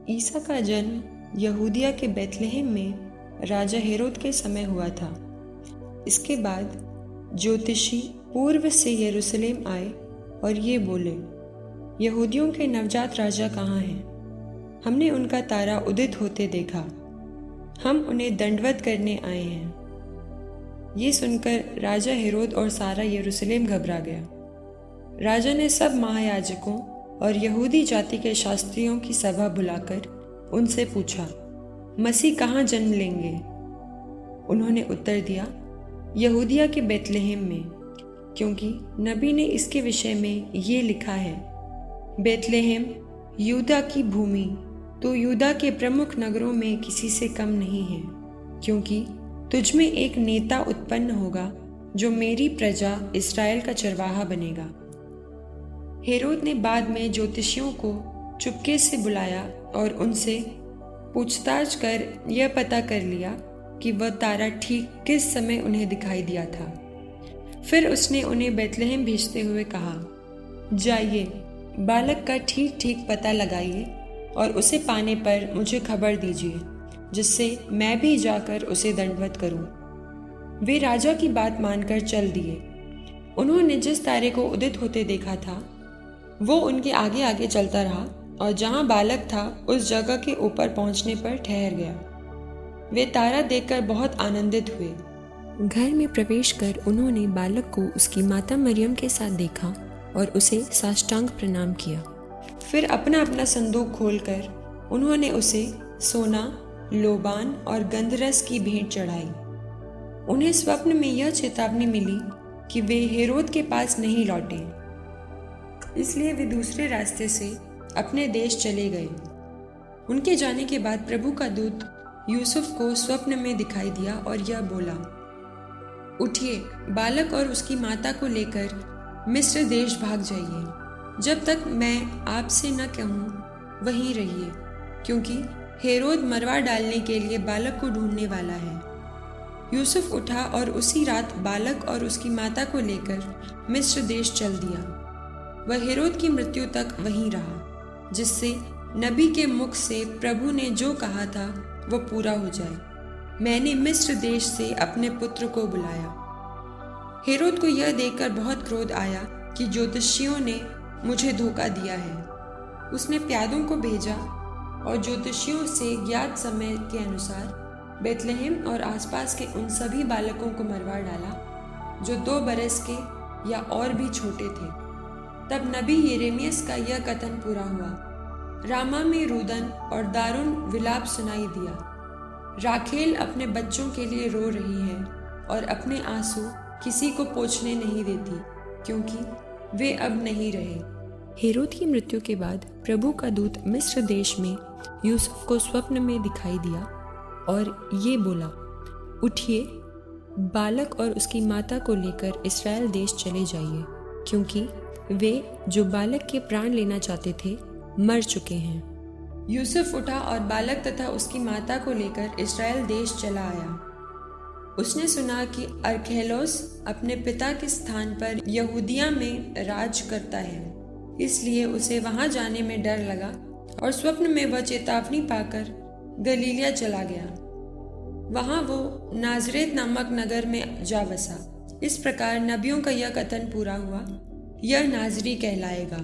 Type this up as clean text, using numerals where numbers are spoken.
ईसा का जन्म यहूदिया के बैतलहम में राजा हेरोद के समय हुआ था। इसके बाद ज्योतिषी पूर्व से यरूशलेम आए और ये बोले, यहूदियों के नवजात राजा कहाँ हैं? हमने उनका तारा उदित होते देखा, हम उन्हें दंडवत करने आए हैं। ये सुनकर राजा हेरोद और सारा यरूशलेम घबरा गया। राजा ने सब महायाजकों और यहूदी जाति के शास्त्रियों की सभा बुलाकर उनसे पूछा, मसीह कहाँ जन्म लेंगे? उन्होंने उत्तर दिया, यहूदिया के बैतलहम में, क्योंकि नबी ने इसके विषय में ये लिखा है, बैतलहम यूदा की भूमि तो यूदा के प्रमुख नगरों में किसी से कम नहीं है, क्योंकि तुझ में एक नेता उत्पन्न होगा जो मेरी प्रजा इस्राएल का चरवाहा बनेगा। हेरोद ने बाद में ज्योतिषियों को चुपके से बुलाया और उनसे पूछताछ कर यह पता कर लिया कि वह तारा ठीक किस समय उन्हें दिखाई दिया था। फिर उसने उन्हें बैतलहम भेजते हुए कहा, जाइए, बालक का ठीक ठीक पता लगाइए और उसे पाने पर मुझे खबर दीजिए, जिससे मैं भी जाकर उसे दंडवत करूं। वे राजा की बात मानकर चल दिए। उन्होंने जिस तारे को उदित होते देखा था वो उनके आगे आगे चलता रहा और जहां बालक था उस जगह के ऊपर पहुंचने पर ठहर गया। वे तारा देखकर बहुत आनंदित हुए। घर में प्रवेश कर उन्होंने बालक को उसकी माता मरियम के साथ देखा और उसे साष्टांग प्रणाम किया। फिर अपना अपना संदूक खोलकर उन्होंने उसे सोना, लोबान और गंधरस की भेंट चढ़ाई। उन्हें स्वप्न में यह चेतावनी मिली कि वे हेरोद के पास नहीं लौटे, इसलिए वे दूसरे रास्ते से अपने देश चले गए। उनके जाने के बाद प्रभु का दूत यूसुफ को स्वप्न में दिखाई दिया और यह बोला, उठिए, बालक और उसकी माता को लेकर मिस्र देश भाग जाइए। जब तक मैं आपसे न कहूँ वहीं रहिए, क्योंकि हेरोद मरवा डालने के लिए बालक को ढूंढने वाला है। यूसुफ उठा और उसी रात बालक और उसकी माता को लेकर मिस्र देश चल दिया। वह हेरोद की मृत्यु तक वहीं रहा, जिससे नबी के मुख से प्रभु ने जो कहा था वह पूरा हो जाए, मैंने मिस्र देश से अपने पुत्र को बुलाया। हेरोद को यह देखकर बहुत क्रोध आया कि ज्योतिषियों ने मुझे धोखा दिया है। उसने प्यादों को भेजा और ज्योतिषियों से ज्ञात समय के अनुसार बैतलहम और आसपास के उन सभी बालकों को मरवा डाला जो 2 बरस के या और भी छोटे थे। तब नबी यिर्मयाह का यह कथन पूरा हुआ, रामा में रुदन और दारुण विलाप सुनाई दिया। राखेल अपने बच्चों के लिए रो रही है और अपने आंसू किसी को पोंछने नहीं देती, क्योंकि वे अब नहीं रहे। हेरोद की मृत्यु के बाद प्रभु का दूत मिस्र देश में यूसुफ को स्वप्न में दिखाई दिया और ये बोला, उठिए, बालक और उसकी माता को लेकर इस्राएल देश चले जाइए, क्योंकि वे जो बालक के प्राण लेना चाहते थे मर चुके हैं। यूसुफ उठा और बालक तथा उसकी माता को लेकर इस्राएल देश चला आया। उसने सुना कि अरखेलोस अपने पिता के स्थान पर यहूदिया में राज करता है, इसलिए उसे वहां जाने में डर लगा और स्वप्न में वह चेतावनी पाकर गलीलिया चला गया। वहां वो नाजरेत नामक नगर में जा बसा। इस प्रकार नबियों का यह कथन पूरा हुआ, यह नाजरी कहलाएगा।